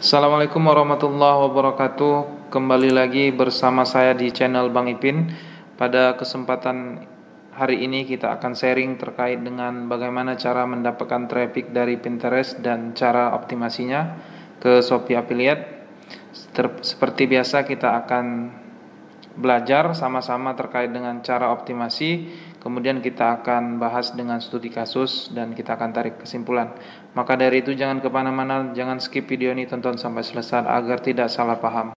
Assalamualaikum warahmatullahi wabarakatuh. Kembali lagi bersama saya di channel Bang Ipin. Pada kesempatan hari ini kita akan sharing terkait dengan bagaimana cara mendapatkan traffic dari Pinterest dan cara optimasinya ke Shopee Affiliate. Seperti biasa kita akan belajar sama-sama terkait dengan cara optimasi. Kemudian kita akan bahas dengan studi kasus dan kita akan tarik kesimpulan. Maka dari itu jangan kemana-mana, jangan skip video ini, tonton sampai selesai agar tidak salah paham.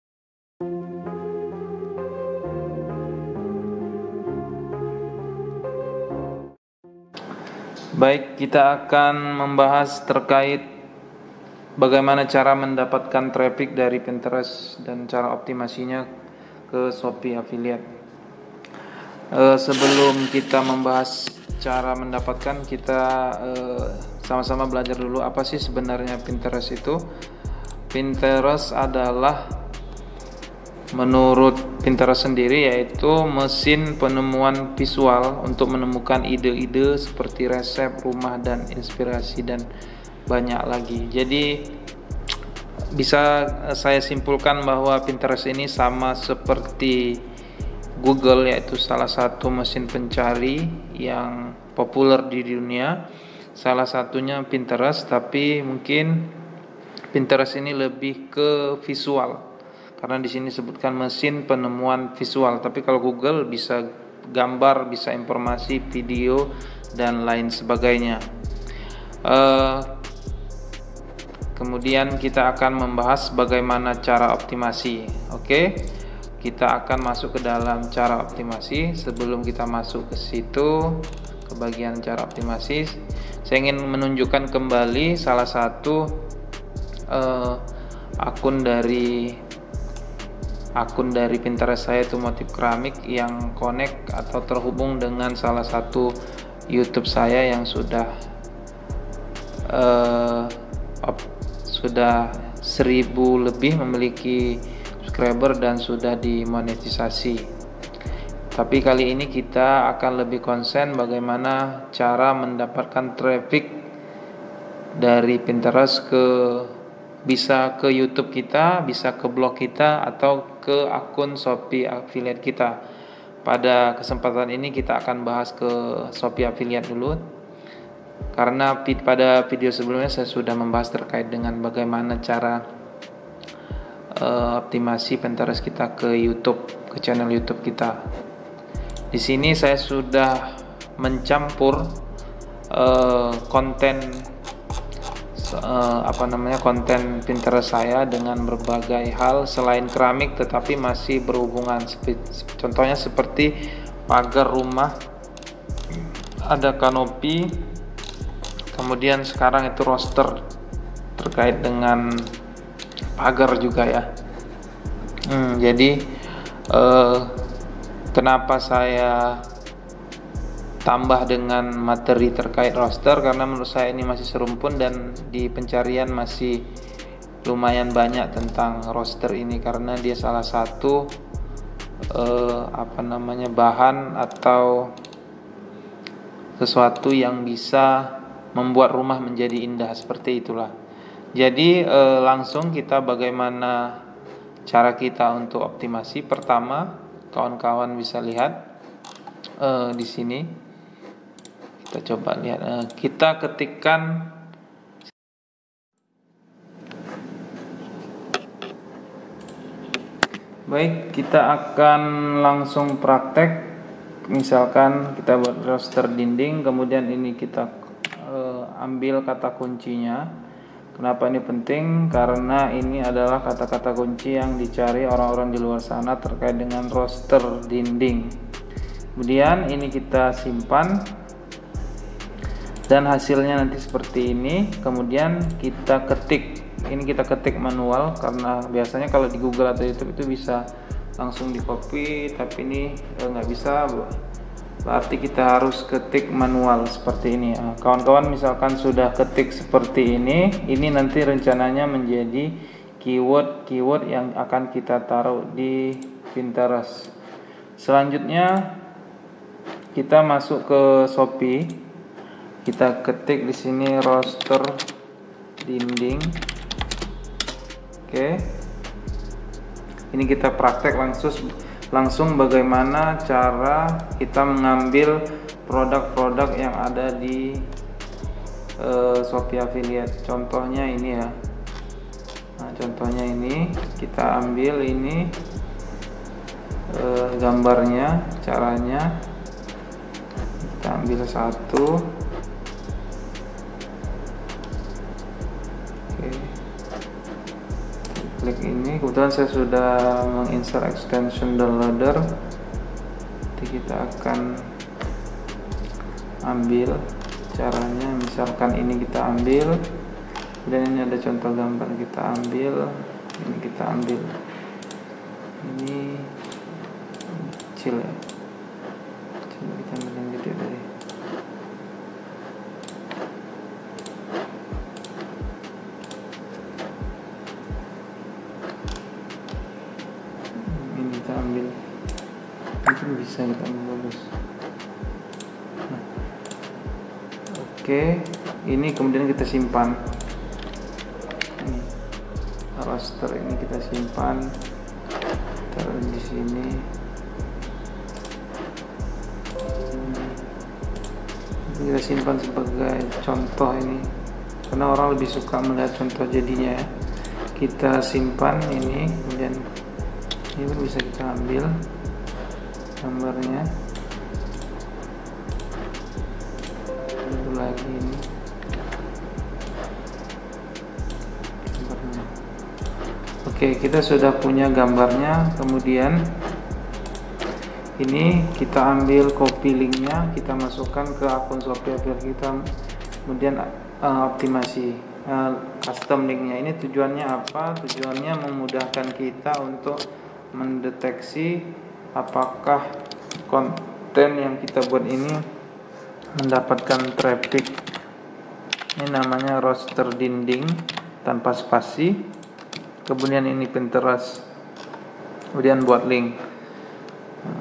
Baik, kita akan membahas terkait bagaimana cara mendapatkan traffic dari Pinterest dan cara optimasinya ke Shopee Affiliate. Sebelum kita membahas cara mendapatkan, kita sama-sama belajar dulu apa sih sebenarnya Pinterest itu. Pinterest adalah, menurut Pinterest sendiri, yaitu mesin penemuan visual untuk menemukan ide-ide seperti resep, rumah, dan inspirasi, dan banyak lagi. Jadi bisa saya simpulkan bahwa Pinterest ini sama seperti Google, yaitu salah satu mesin pencari yang populer di dunia. Salah satunya Pinterest, tapi mungkin Pinterest ini lebih ke visual, karena di sini disebutkan mesin penemuan visual. Tapi kalau Google bisa gambar, bisa informasi, video, dan lain sebagainya. Kemudian kita akan membahas bagaimana cara optimasi. Oke, kita akan masuk ke dalam cara optimasi. Sebelum kita masuk ke situ, ke bagian cara optimasi, saya ingin menunjukkan kembali salah satu akun dari Pinterest saya, itu motif keramik, yang connect atau terhubung dengan salah satu YouTube saya yang sudah 1000 lebih memiliki subscriber dan sudah dimonetisasi. Tapi kali ini kita akan lebih konsen bagaimana cara mendapatkan traffic dari Pinterest bisa ke YouTube kita, bisa ke blog kita, atau ke akun Shopee Affiliate kita. Pada kesempatan ini kita akan bahas ke Shopee Affiliate dulu, karena pada video sebelumnya saya sudah membahas terkait dengan bagaimana cara optimasi Pinterest kita ke YouTube, ke channel YouTube kita. Di sini saya sudah mencampur konten konten Pinterest saya dengan berbagai hal selain keramik, tetapi masih berhubungan. Contohnya seperti pagar rumah, ada kanopi, kemudian sekarang itu roster terkait dengan pagar juga ya. Jadi kenapa saya tambah dengan materi terkait roster, karena menurut saya ini masih serumpun dan di pencarian masih lumayan banyak tentang roster ini, karena dia salah satu bahan atau sesuatu yang bisa membuat rumah menjadi indah, seperti itulah. Jadi langsung kita bagaimana cara kita untuk optimasi. Pertama, kawan-kawan bisa lihat di sini. Kita coba lihat. Kita ketikkan baik, kita akan langsung praktek. Misalkan kita buat roster dinding, kemudian ini kita ambil kata kuncinya. Kenapa ini penting? Karena ini adalah kata-kata kunci yang dicari orang-orang di luar sana terkait dengan roster dinding. Kemudian ini kita simpan dan hasilnya nanti seperti ini. Kemudian kita ketik. Ini kita ketik manual, karena biasanya kalau di Google atau YouTube itu bisa langsung di copy, tapi ini nggak bisa. Berarti kita harus ketik manual seperti ini. Kawan-kawan misalkan sudah ketik seperti ini nanti rencananya menjadi keyword yang akan kita taruh di Pinterest. Selanjutnya kita masuk ke Shopee. Kita ketik di sini roster dinding. Oke, ini kita praktek langsung bagaimana cara kita mengambil produk-produk yang ada di Shopee Affiliate. Contohnya ini ya. Nah, contohnya ini kita ambil ini gambarnya, caranya kita ambil satu. Oke, klik ini. Kebetulan saya sudah menginstal extension downloader. Nanti kita akan ambil caranya, misalkan ini kita ambil, dan ini ada contoh gambar, kita ambil ini, kita ambil ini kecil ya, coba kita ambil yang gede tadi. Ini kita ambil, mungkin bisa kita ambil bagus. Oke, ini kemudian kita simpan. Ini raster ini kita simpan, taruh di sini. Kita simpan sebagai contoh ini, karena orang lebih suka melihat contoh jadinya ya. Kita simpan ini, kemudian ini pun bisa kita ambil gambarnya. Lagi ini gambarnya. Oke, kita sudah punya gambarnya. Kemudian ini kita ambil copy linknya, kita masukkan ke akun Shopee Affiliate kita, kemudian optimasi custom linknya. Ini tujuannya apa? Tujuannya memudahkan kita untuk mendeteksi apakah konten yang kita buat ini mendapatkan traffic. Ini namanya roster dinding tanpa spasi. Kemudian ini Pinterest. Kemudian buat link.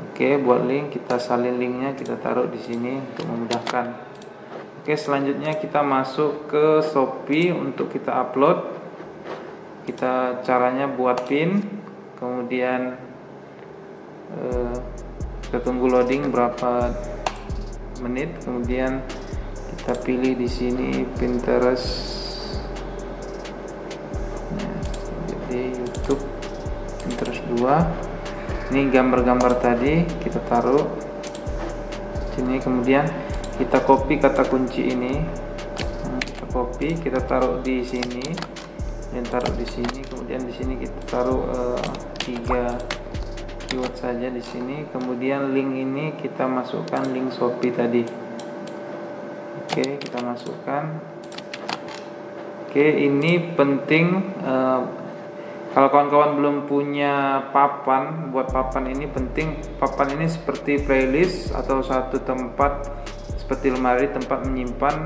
Oke, buat link, kita salin linknya, kita taruh di sini untuk memudahkan. Oke, selanjutnya kita masuk ke Shopee untuk kita upload. Kita caranya buat pin, kemudian kita tunggu loading berapa menit, kemudian kita pilih di sini Pinterest. Nah, jadi YouTube Pinterest 2. Ini gambar-gambar tadi kita taruh sini, kemudian kita copy kata kunci ini. Kita copy, kita taruh di sini dan taruh di sini, kemudian di sini kita taruh 3 keyword saja di sini. Kemudian link ini kita masukkan link Shopee tadi. Oke, kita masukkan. Oke, ini penting kalau kawan-kawan belum punya papan, buat papan ini penting. Papan ini seperti playlist atau satu tempat seperti lemari, tempat menyimpan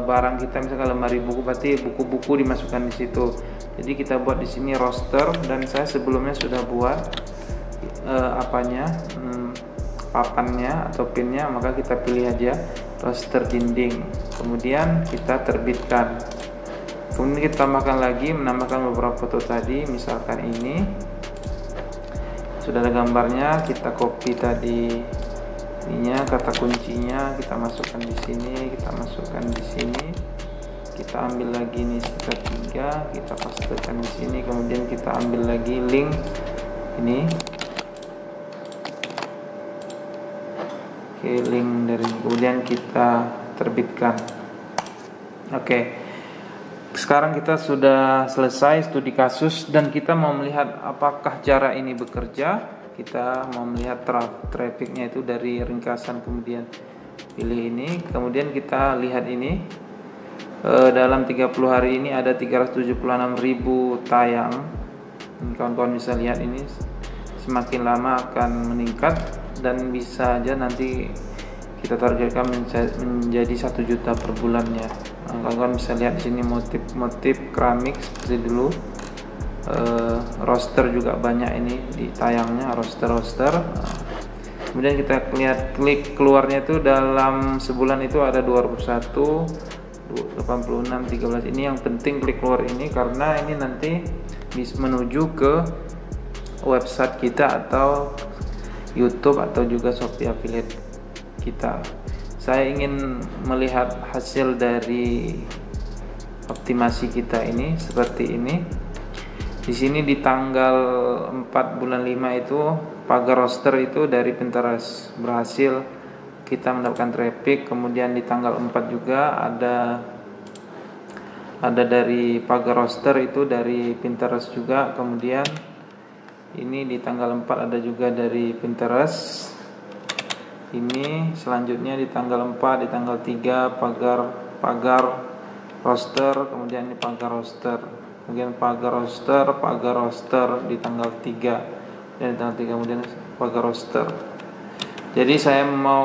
barang kita. Misalkan lemari buku, berarti buku-buku dimasukkan di situ. Jadi kita buat di sini roster, dan saya sebelumnya sudah buat papannya atau pinnya, maka kita pilih aja roster dinding, kemudian kita terbitkan. Kemudian kita tambahkan lagi, menambahkan beberapa foto tadi, misalkan ini sudah ada gambarnya, kita copy tadi ininya, kata kuncinya kita masukkan di sini, kita masukkan di sini, kita ambil lagi nih sekitar 3, kita pastekan di sini, kemudian kita ambil lagi link ini. Oke, link dari, kemudian kita terbitkan. Oke, sekarang kita sudah selesai studi kasus dan kita mau melihat apakah cara ini bekerja. Kita mau melihat trafficnya itu dari ringkasan, kemudian pilih ini, kemudian kita lihat ini dalam 30 hari ini ada 376.000 tayang. Kawan-kawan bisa lihat ini semakin lama akan meningkat, dan bisa aja nanti kita targetkan menjadi 1 juta per bulannya. Kawan-kawan bisa lihat di sini motif keramik seperti dulu. Roster juga banyak ini di tayangnya, roster. Kemudian kita lihat klik keluarnya itu dalam sebulan itu ada 281, 86, 13. Ini yang penting klik keluar ini, karena ini nanti menuju ke website kita atau YouTube atau juga Shopee Affiliate kita. Saya ingin melihat hasil dari optimasi kita ini seperti ini. Di sini di tanggal 4 bulan 5 itu pagar roster itu dari Pinterest berhasil kita mendapatkan traffic. Kemudian di tanggal 4 juga ada dari pagar roster itu dari Pinterest juga. Kemudian ini di tanggal 4 ada juga dari Pinterest. Ini selanjutnya di tanggal 4, di tanggal 3 pagar roster, kemudian ini pagar roster, kemudian pagar roster di tanggal 3, dan di tanggal 3 kemudian pagar roster. Jadi saya mau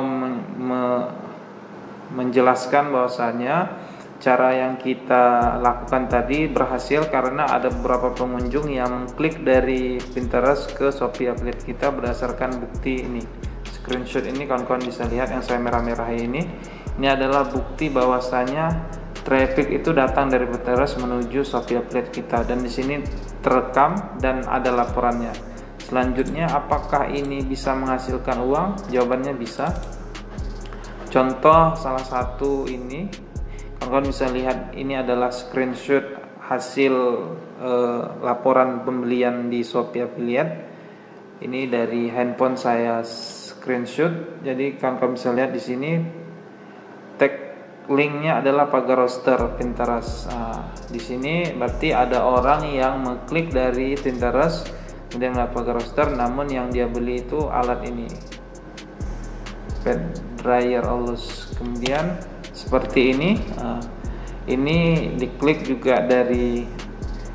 menjelaskan bahwasanya cara yang kita lakukan tadi berhasil karena ada beberapa pengunjung yang klik dari Pinterest ke Shopee Affiliate kita berdasarkan bukti ini. Screenshot ini kawan-kawan bisa lihat yang saya merah-merahi ini. Ini adalah bukti bahwasanya traffic itu datang dari Pinterest menuju Shopee Affiliate kita, dan di sini terekam dan ada laporannya. Selanjutnya, apakah ini bisa menghasilkan uang? Jawabannya bisa. Contoh salah satu ini, kawan-kawan bisa lihat ini adalah screenshot hasil laporan pembelian di Shopee Affiliate. Ini dari handphone saya screenshot. Jadi kawan-kawan bisa lihat di sini tag linknya adalah pagar roster Pinterest. Di sini berarti ada orang yang mengklik dari Pinterest kemudian melihat pagar roster, namun yang dia beli itu alat ini, pad dryer Alus. Kemudian seperti ini, ini diklik juga dari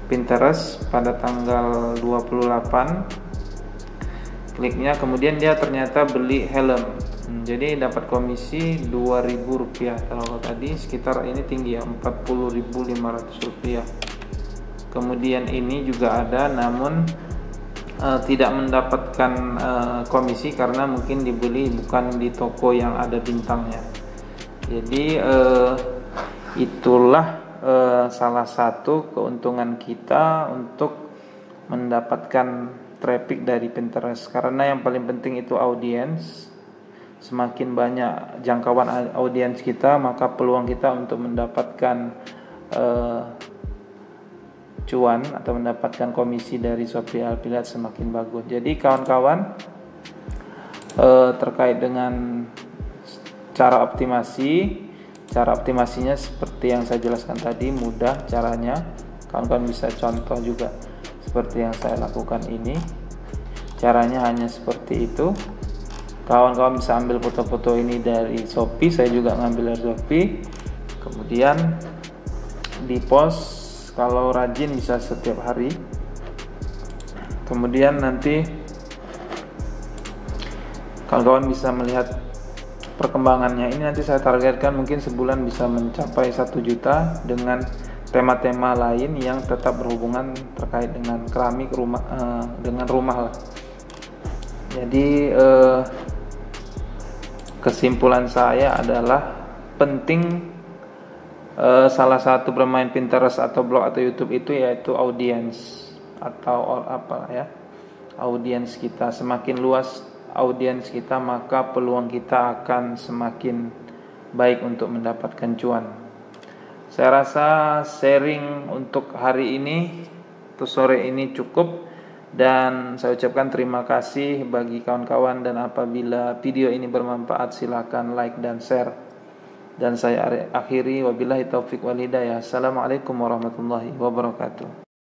Pinterest pada tanggal 28 kliknya, kemudian dia ternyata beli helm. Jadi dapat komisi Rp2.000. Kalau tadi sekitar ini tinggi ya, Rp40.500. Kemudian ini juga ada, namun tidak mendapatkan komisi karena mungkin dibeli bukan di toko yang ada bintangnya. Jadi itulah salah satu keuntungan kita untuk mendapatkan traffic dari Pinterest, karena yang paling penting itu audiens. Semakin banyak jangkauan audiens kita, maka peluang kita untuk mendapatkan cuan atau mendapatkan komisi dari Shopee Affiliate semakin bagus. Jadi kawan-kawan, terkait dengan cara optimasinya seperti yang saya jelaskan tadi, mudah caranya. Kawan-kawan bisa contoh juga seperti yang saya lakukan ini. Caranya hanya seperti itu. Kawan-kawan bisa ambil foto-foto ini dari Shopee, saya juga ngambil dari Shopee. Kemudian di post, kalau rajin bisa setiap hari. Kemudian nanti kawan-kawan bisa melihat perkembangannya. Ini nanti saya targetkan mungkin sebulan bisa mencapai 1 juta dengan tema-tema lain yang tetap berhubungan terkait dengan keramik rumah, dengan rumah lah. Jadi kesimpulan saya adalah penting salah satu bermain Pinterest atau blog atau YouTube itu yaitu audiens atau audiens kita. Semakin luas audiens kita, maka peluang kita akan semakin baik untuk mendapatkan cuan. Saya rasa sharing untuk hari ini atau sore ini cukup, dan saya ucapkan terima kasih bagi kawan-kawan, dan apabila video ini bermanfaat silakan like dan share. Dan saya akhiri, wabillahi taufik wal hidayah. Assalamualaikum warahmatullahi wabarakatuh.